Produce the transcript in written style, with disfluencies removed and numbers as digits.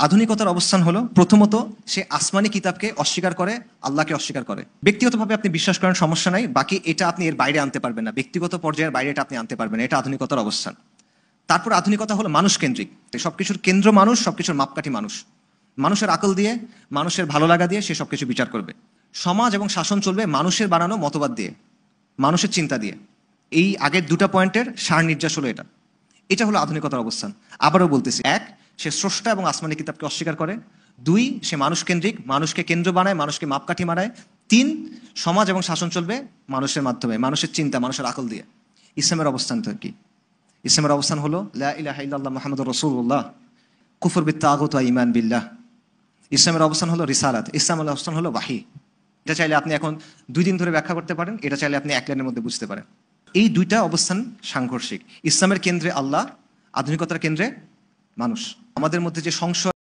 আধুনিকতার অবস্থান হলো প্রথমত সে আসমানি কিতাবকে অস্বীকার করে, আল্লাহকে অস্বীকার করে। ব্যক্তিগতভাবে আপনি বিশ্বাস করেন, সমস্যা নাই, বাকি এটা আপনি এর বাইরে আনতে পারবেন না, ব্যক্তিগত পর্যায়ের বাইরে এটা আপনি আনতে পারবেন না। এটা আধুনিকতার অবস্থান। তারপর আধুনিকতা হলো মানুষ কেন্দ্রিক, সবকিছুর কেন্দ্র মানুষ, সবকিছুর মাপকাঠি মানুষ। মানুষের আকল দিয়ে, মানুষের ভালো লাগা দিয়ে সে সবকিছু বিচার করবে। সমাজ এবং শাসন চলবে মানুষের বানানো মতবাদ দিয়ে, মানুষের চিন্তা দিয়ে। এই আগের দুটা পয়েন্টের সার নির্যাস হলো এটা। এটা হলো আধুনিকতার অবস্থান। আবারও বলতেছি, এক, সে স্রষ্টা এবং আসমানি কিতাবকে অস্বীকার করে। দুই, সে মানুষ কেন্দ্রিক, মানুষকে কেন্দ্র বানায়, মানুষকে মাপকাঠি মানায়। তিন, সমাজ এবং শাসন চলবে মানুষের মাধ্যমে, মানুষের চিন্তা, মানুষের আকল দিয়ে। ইসলামের অবস্থান তো কি? ইসলামের অবস্থান হলো লা ইলাহা ইল্লাল্লাহ মুহাম্মাদুর রাসূলুল্লাহ, কুফর বিত তাগুত ওয়া ঈমান বিল্লাহ। ইসলামের অবস্থান হলো রিসালাত, ইসলামের অবস্থান হলো ওয়াহি। এটা চাইলে আপনি এখন 2 দিন ধরে ব্যাখ্যা করতে পারেন, এটা চাইলে আপনি 1 লাইনের মধ্যে বুঝতে পারেন। এই দুইটা অবস্থান সাংঘর্ষিক। ইসলামের কেন্দ্রে আল্লাহ, আধুনিকতার কেন্দ্রে মানুষ। আমাদের মধ্যে যে সংশয়